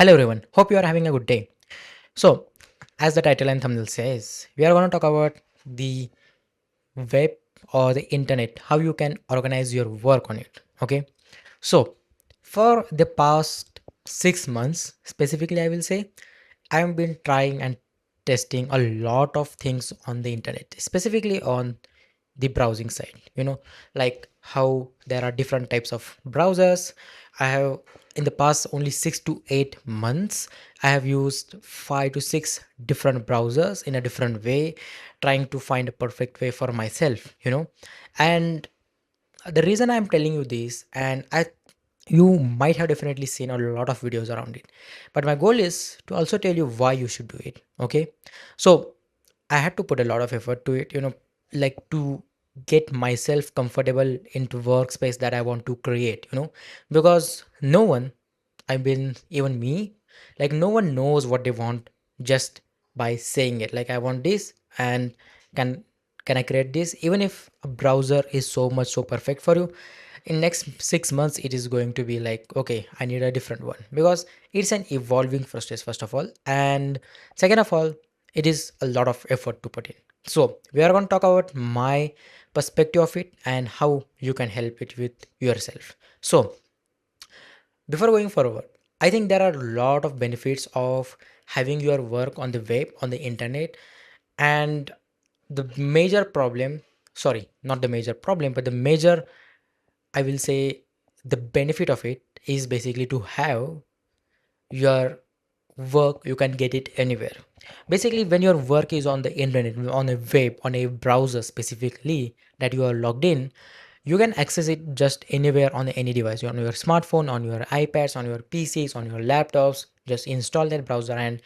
Hello everyone, hope you are having a good day. So, as the title and thumbnail says, we are going to talk about the web or the internet, how you can organize your work on it. Okay, so for the past 6 months, specifically, I will say, I've been trying and testing a lot of things on the internet, specifically on the browsing side. Like how there are different types of browsers. I have in the past only 6 to 8 months, I have used 5 to 6 different browsers in a different way, trying to find a perfect way for myself. And the reason I'm telling you this, and I you might have definitely seen a lot of videos around it, but my goal is to also tell you why you should do it. Okay, so I had to put a lot of effort to it, like to get myself comfortable into workspace that I want to create, because no one, I mean, even me, like no one knows what they want just by saying it. Like I want this, and can can I create this? Even if a browser is so much so perfect for you, in next 6 months it is going to be like, okay, I need a different one because it's an evolving process first of all, and second of all, it is a lot of effort to put in. So we are going to talk about my perspective of it and how you can help it with yourself. So before going forward, I think there are a lot of benefits of having your work on the web, on the internet. And the major problem, sorry, not the major problem, but the major, I will say, the benefit of it is basically to have your work, you can get it anywhere. Basically, when your work is on the internet, on a web, on a browser specifically that you are logged in, you can access it just anywhere on any device, on your smartphone, on your iPads, on your PCs, on your laptops. Just install that browser and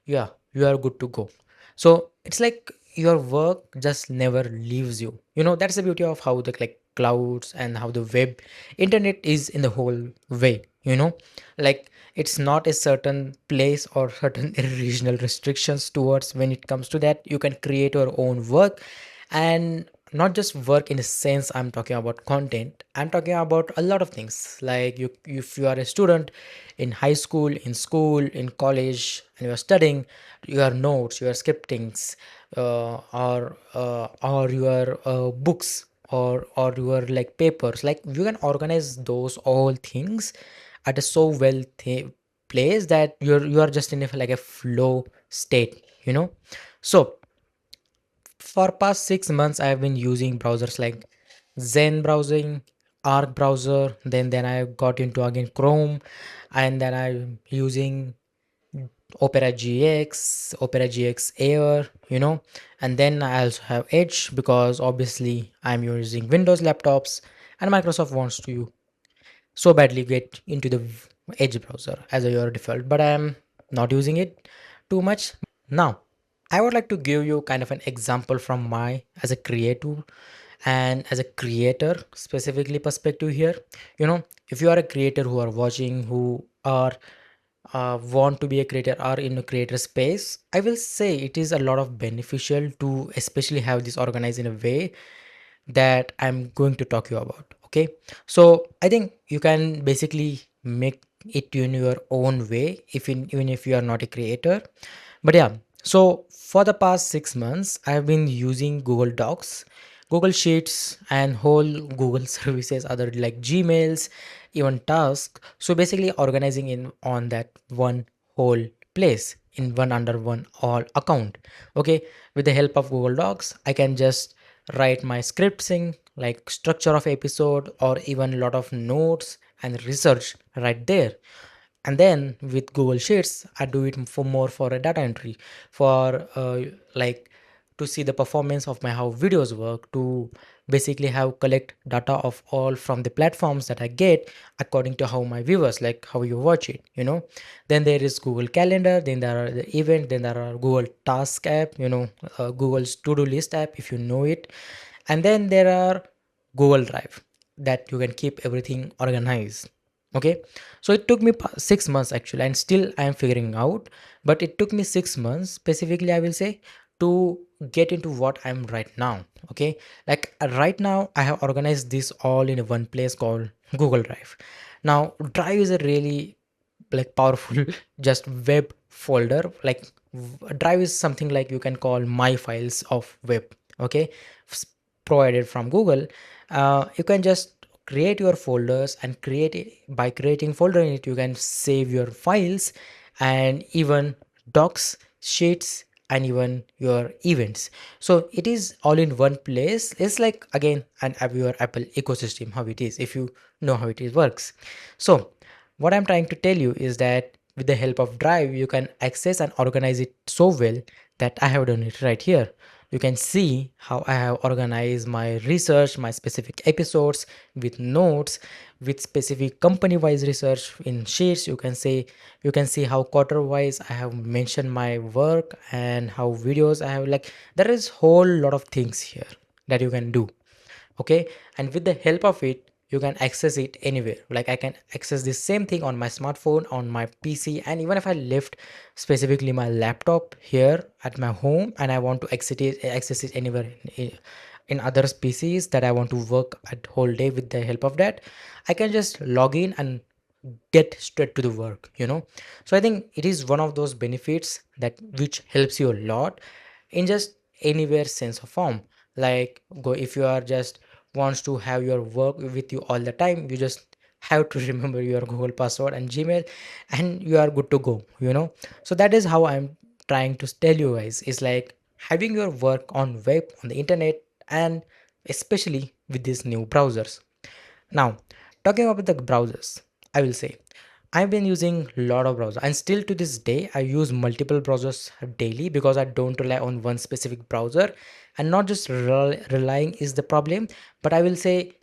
yeah, you are good to go. So it's like your work just never leaves you. That's the beauty of how the like clouds and how the web internet is in the whole way. Like it's not a certain place or certain regional restrictions towards when it comes to that. You can create your own work, and not just work in a sense I'm talking about content. I'm talking about a lot of things, like you, if you are a student in high school, in school, in college, and you are studying your notes, your scriptings, or your books, or your like papers, like you can organize those all things at a so well place that you are just in like a flow state. So for past 6 months I have been using browsers like Zen browsing, Arc browser, then I got into again Chrome, and then I'm using Opera GX Air, and then I also have Edge because obviously I'm using Windows laptops and Microsoft wants to so badly get into the Edge browser as a your default, but I am not using it too much. Now, I would like to give you kind of an example from my as a creative and as a creator specifically perspective here. If you are a creator who are watching, who are want to be a creator or in a creator space, I will say it is a lot of beneficial to especially have this organized in a way that I'm going to talk you about. Okay, so I think you can basically make it in your own way even if you are not a creator. But yeah, so for the past 6 months, I've been using Google Docs, Google Sheets, and whole Google services, other like Gmails, even tasks. So basically, organizing in on that one whole place in one under one all account. Okay, with the help of Google Docs, I can just write my scripting, like structure of episode, or even a lot of notes and research right there. And then with Google Sheets I do it for more for a data entry, for like to see the performance of my how videos work, to basically have collect data of all from the platforms that I get according to how my viewers like how you watch it. Then there is Google Calendar, then there are the event, then there are Google Task app, Google's to-do list app if you know it, and then there are Google Drive that you can keep everything organized. Okay, so it took me 6 months actually, and still I am figuring out, but it took me 6 months specifically, I will say, to get into what I'm right now. Okay, like right now I have organized this all in one place called Google Drive. Now Drive is a really like powerful just web folder. Like drive is something like you can call my files of web. Okay, s- provided from Google. You can just create your folders and create it. By creating folder in it, you can save your files and even docs, sheets, and even your events. So it is all in one place. It's like again an your Apple ecosystem, how it is, if you know how it is works. So what I'm trying to tell you is that with the help of Drive, you can access and organize it so well that I have done it right here. You can see how I have organized my research, my specific episodes with notes, with specific company wise research in sheets. You can see how quarter wise I have mentioned my work and how videos I have, like there is whole lot of things here that you can do. Okay, and with the help of it you can access it anywhere. Like I can access the same thing on my smartphone, on my PC, and even if I left specifically my laptop here at my home and I want to access it anywhere in other PCs that I want to work at whole day, with the help of that I can just log in and get straight to the work. So I think it is one of those benefits that which helps you a lot in just anywhere sense of form. Like go, if you are just wants to have your work with you all the time, you just have to remember your Google password and Gmail, and you are good to go. So that is how I'm trying to tell you guys, is like having your work on web, on the internet, and especially with these new browsers. Now, talking about the browsers, I will say I've been using a lot of browsers, and still to this day I use multiple browsers daily because I don't rely on one specific browser. And not just relying is the problem, but I will say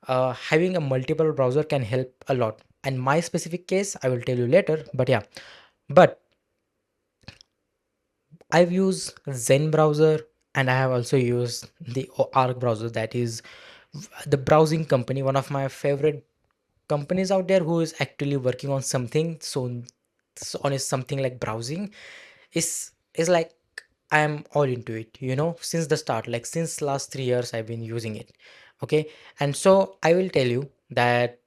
having a multiple browser can help a lot. And my specific case I will tell you later, but yeah. But I've used Zen browser, and I have also used the Arc browser, that is the browsing company, one of my favorite companies out there who is actually working on something so on is something like browsing is like I am all into it, since the start, like since last 3 years I've been using it. Okay, and so I will tell you that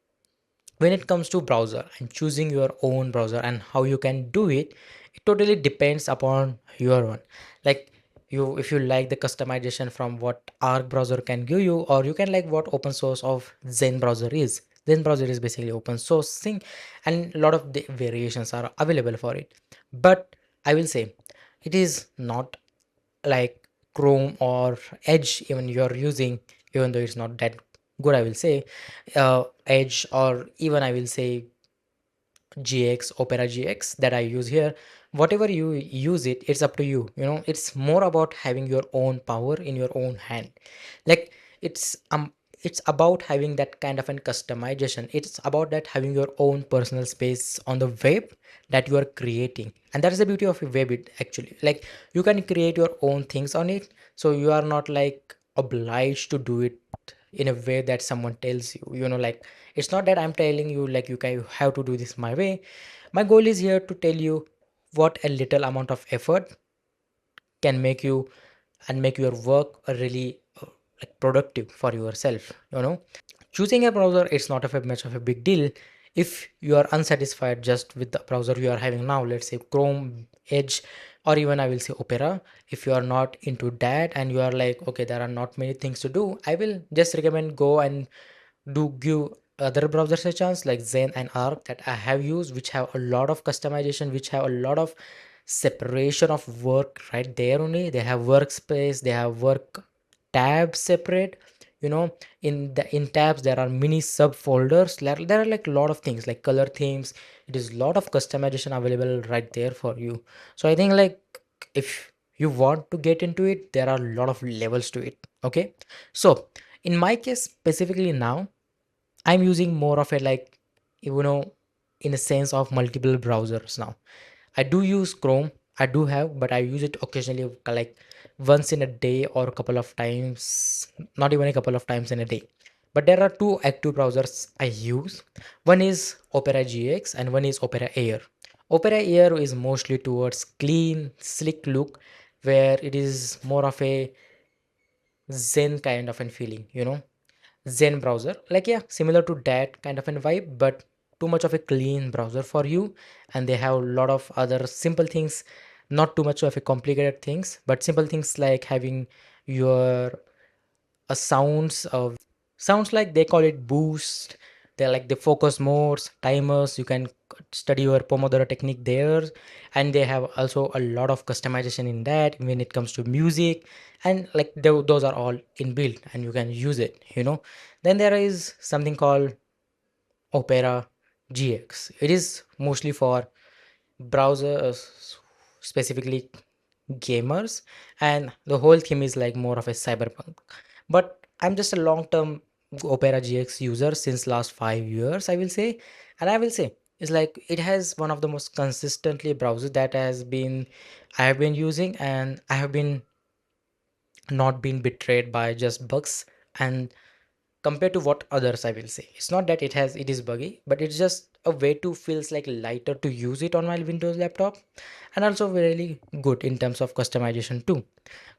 when it comes to browser and choosing your own browser and how you can do it, it totally depends upon your one. Like you, if you like the customization from what Arc browser can give you, or you can like what open source of Zen browser is. Zen browser is basically open source thing, and a lot of the variations are available for it. But I will say it is not like Chrome or Edge even you're using, even though it's not that good, I will say. Edge, or even I will say GX, Opera GX that I use here. Whatever you use it, it's up to you. It's more about having your own power in your own hand. Like it's about having that kind of an customization. It's about that having your own personal space on the web that you are creating. And that is the beauty of a web, it actually. Like you can create your own things on it. So you are not like obliged to do it in a way that someone tells you. Like it's not that I'm telling you like you have to do this my way. My goal is here to tell you what a little amount of effort can make you and make your work a really like productive for yourself. Choosing a browser, it's not much of a big deal if you are unsatisfied just with the browser you are having now, let's say Chrome, Edge, or even I will say Opera. If you are not into that and you are like, okay, there are not many things to do, I will just recommend go and do give other browsers a chance, like Zen and Arc that I have used, which have a lot of customization, which have a lot of separation of work right there. Only they have workspace, they have work tabs separate. In tabs there are mini subfolders. There are like a lot of things like color themes. It is a lot of customization available right there for you. So I think like if you want to get into it, there are a lot of levels to it. Okay, so in my case specifically now, I'm using more of a like, in a sense of multiple browsers now. I do use Chrome. I do have, but I use it occasionally, like once in a day or a couple of times, not even a couple of times in a day. But there are two active browsers I use. One is Opera GX and one is Opera Air. Opera Air is mostly towards clean, slick look, where it is more of a Zen kind of a feeling. Zen browser, like yeah, similar to that kind of a vibe, but too much of a clean browser for you, and they have a lot of other simple things, not too much of a complicated things, but simple things like having your sounds like they call it boost. They're like the focus modes, timers. You can study your Pomodoro technique there, and they have also a lot of customization in that when it comes to music, and like those are all inbuilt, and you can use it. Then there is something called Opera GX. It is mostly for browsers, specifically gamers, and the whole theme is like more of a cyberpunk. But I'm just a long-term Opera GX user since last 5 years, I will say, and I will say it's like it has one of the most consistently browsers that I have been using, and I have been not been betrayed by just bugs. And compared to what others, I will say it's not that it is buggy, but it's just a way to feels like lighter to use it on my Windows laptop, and also really good in terms of customization too.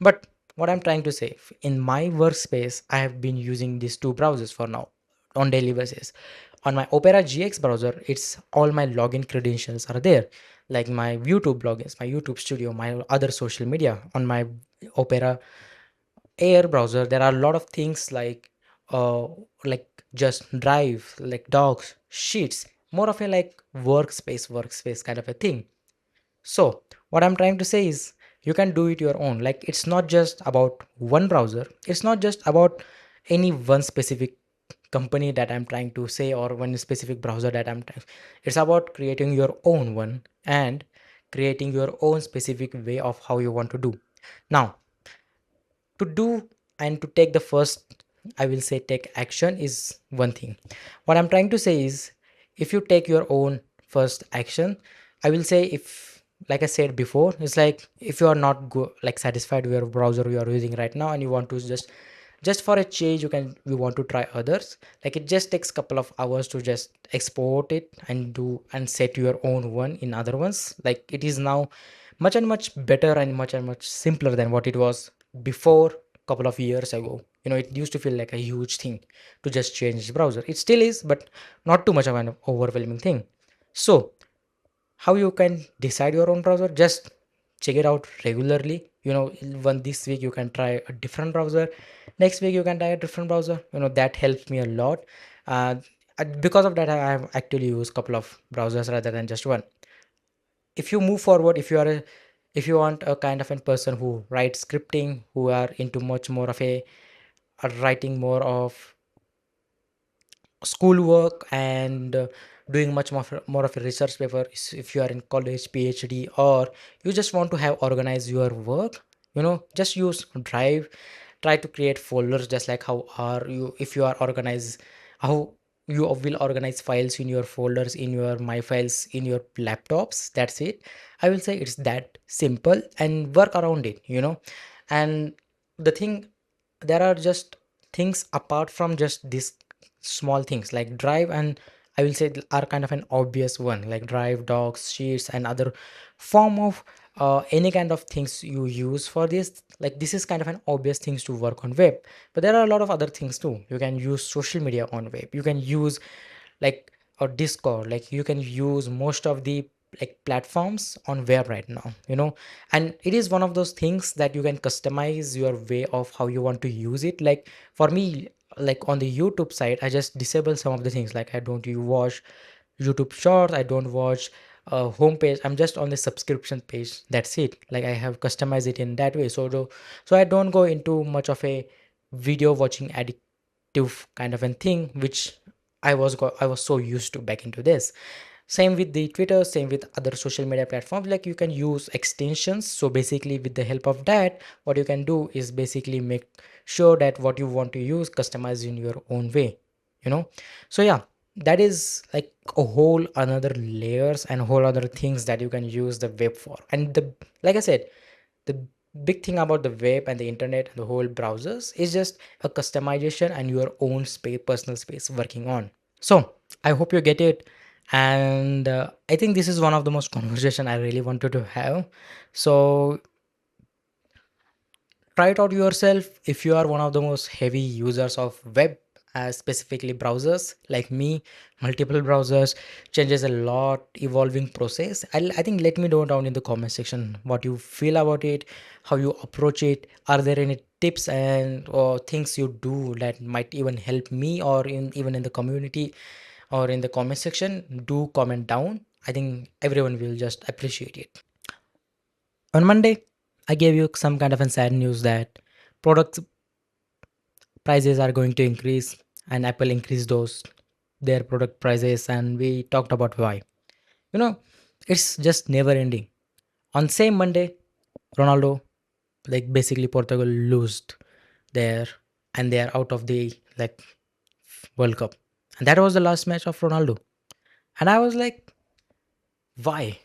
But what I'm trying to say, in my workspace, I have been using these two browsers for now on daily basis. On my Opera GX browser, it's all my login credentials are there, like my YouTube logins, my YouTube Studio, my other social media. On my Opera Air browser, there are a lot of things uh like just Drive, like Docs, Sheets, more of a like workspace kind of a thing. So, what I'm trying to say is you can do it your own. Like, it's not just about one browser, it's not just about any one specific company that I'm trying to say, or one specific browser that it's about creating your own one and creating your own specific way of how you want to do. Now, to do and to take the first, I will say, take action is one thing. What I'm trying to say is, if you take your own first action, I will say, if, like I said before, it's like if you are not like satisfied with your browser you are using right now, and you want to just for a change, you want to try others. Like, it just takes couple of hours to just export it and do and set your own one in other ones. Like, it is now much and much better and much simpler than what it was before. Couple of years ago, it used to feel like a huge thing to just change the browser. It still is, but not too much of an overwhelming thing. So how you can decide your own browser, just check it out regularly. One this week you can try a different browser, next week you can try a different browser. That helps me a lot. Because of that, I have actually used couple of browsers rather than just one. If you move forward, if you want a kind of a person who writes scripting, who are into much more of a writing more of schoolwork, and doing much more of a research paper, if you are in college, PhD, or you just want to have organize your work, just use Drive. Try to create folders, just like how are you if you are organized, how you will organize files in your folders, in your my files, in your laptops. That's it. I will say it's that simple, and work around it. And the thing, there are just things apart from just these small things like Drive, and I will say are kind of an obvious one, like Drive, Docs, Sheets, and other form of any kind of things you use for this. Like, this is kind of an obvious things to work on web, but there are a lot of other things too. You can use social media on web, you can use like a Discord, like you can use most of the like platforms on web right now. And it is one of those things that you can customize your way of how you want to use it. Like, for me, like on the YouTube side, I just disable some of the things, like I don't you watch YouTube shorts, I don't watch homepage, I'm just on the subscription page. That's it. Like, I have customized it in that way, so I don't go into much of a video watching addictive kind of a thing, which I was so used to back into this. Same with the Twitter, same with other social media platforms. Like, you can use extensions. So basically, with the help of that, what you can do is basically make sure that what you want to use customize in your own way. you know so yeah, that is like a whole another layers and whole other things that you can use the web for. And the like I said, the big thing about the web and the internet and the whole browsers is just a customization and your own space, personal space working on. So I hope you get it. And I think this is one of the most conversation I really wanted to have. So try it out yourself. If you are one of the most heavy users of web specifically browsers like me, multiple browsers changes a lot, evolving process. I think let me know down in the comment section what you feel about it, how you approach it. Are there any tips and or things you do that might even help me or even in the community or in the comment section? Do comment down. I think everyone will just appreciate it. On Monday, I gave you some kind of a sad news that product prices are going to increase, and Apple increased those their product prices, and we talked about why. You know, it's just never ending. On same Monday, Ronaldo, like basically Portugal lost there, and they are out of the like World Cup. And that was the last match of Ronaldo. And I was like, why?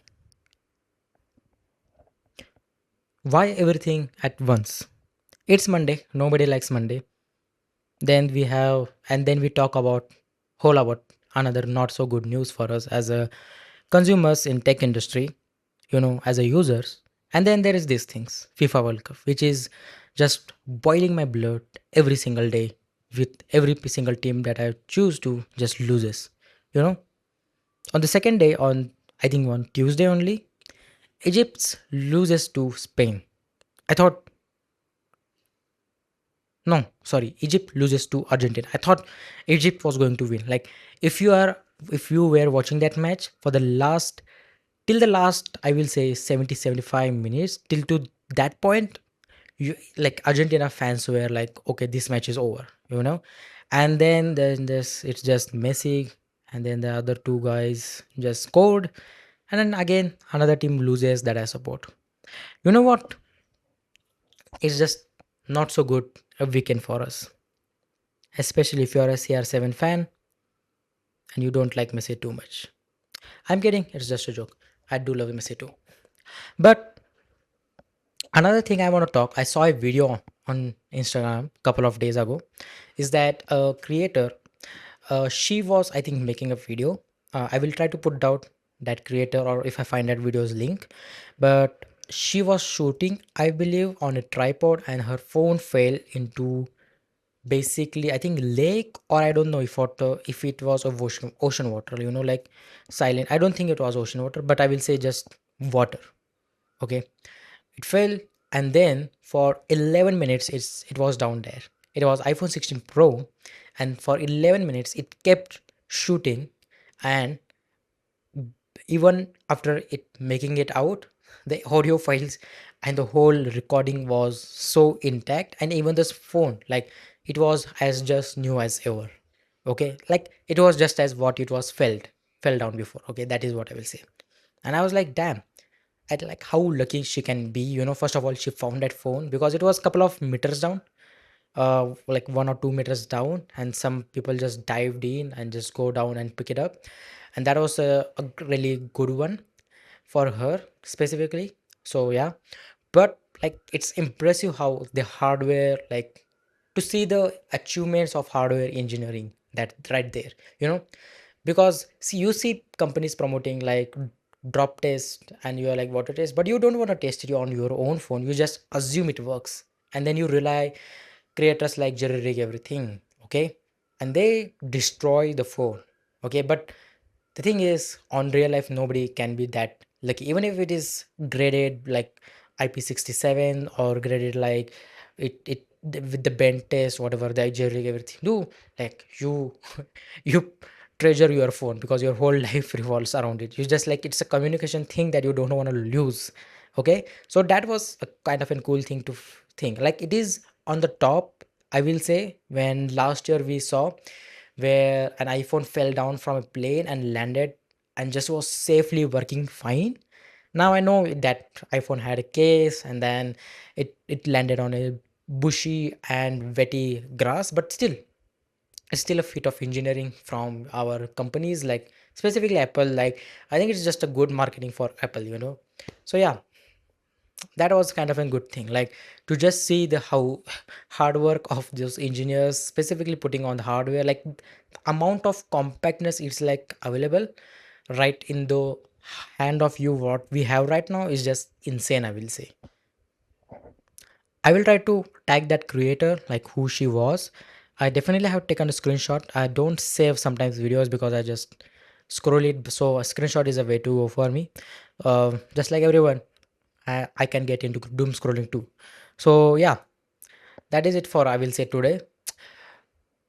Why everything at once? It's Monday. Nobody likes Monday. Then we have, and then we talk about whole about another not so good news for us as a consumers in tech industry, as a users. And then there is these things, FIFA World Cup, which is just boiling my blood every single day with every single team that I choose to just loses. You know, on the second day, on I think on Tuesday only, Egypt loses to Spain. I thought no, sorry, Egypt loses to Argentina. I thought Egypt was going to win. Like if you are if you were watching that match for the last till the last I will say 70-75 minutes till to that point, you like Argentina fans were like, okay, this match is over, and then this it's just Messi, and then the other two guys just scored, and then again another team loses that I support. You know what? It's just not so good a weekend for us, especially if you're a CR7 fan and you don't like Messi too much. I'm kidding, it's just a joke. I do love Messi too. But another thing I want to talk, I saw a video on Instagram a couple of days ago, is that a creator, she was, I think, making a video. I will try to put down that creator or if I find that video's link. But she was shooting, I believe, on a tripod and her phone fell into basically I think lake, or I don't know if it was of ocean water, like silent. I don't think it was ocean water, but I will say just water. Okay, it fell, and then for 11 minutes it was down there. It was iPhone 16 Pro, and for 11 minutes it kept shooting, and even after it making it out, the audio files and the whole recording was so intact, and even this phone, like it was as just new as ever. Okay, like it was just as what it was fell down before. Okay, that is what I will say. And I was like, damn, at like how lucky she can be. First of all, she found that phone because it was couple of meters down, like 1 or 2 meters down, and some people just dived in and just go down and pick it up, and that was a really good one for her specifically. So yeah, but like it's impressive how the hardware, like to see the achievements of hardware engineering that right there, you know because see, you see companies promoting like drop test and you're like water test, but you don't want to test it on your own phone. You just assume it works, and then you rely creators like jerry rig everything. Okay, and they destroy the phone. Okay, but the thing is, on real life nobody can be that lucky, even if it is graded like IP67 or graded like with the bend test, whatever the jerry rig everything do, like you you treasure your phone because your whole life revolves around it. You just like it's a communication thing that you don't want to lose. Okay, so that was a kind of a cool thing to think. Like it is on the top, I will say, when last year we saw where an iPhone fell down from a plane and landed and just was safely working fine. Now I know that iPhone had a case, and then it landed on a bushy and wetty grass, but still it's still a feat of engineering from our companies, like specifically Apple. Like I think it's just a good marketing for Apple. So yeah, that was kind of a good thing, like to just see the how hard work of those engineers specifically putting on the hardware, like amount of compactness it's like available right in the hand of you. What we have right now is just insane, I will say. I will try to tag that creator, like who she was, I definitely have taken a screenshot. I don't save sometimes videos because I just scroll it. So a screenshot is a way to go for me. Just like everyone, I can get into doom scrolling too. So yeah, that is it for I will say today.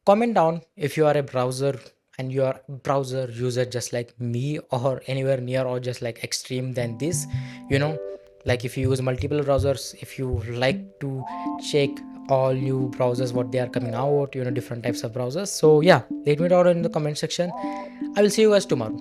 Comment down if you are a browser and you are browser user just like me, or anywhere near or just like extreme than this. You know, like if you use multiple browsers, if you like to check all new browsers what they are coming out, different types of browsers. So yeah, let me know in the comment section. I will see you guys tomorrow.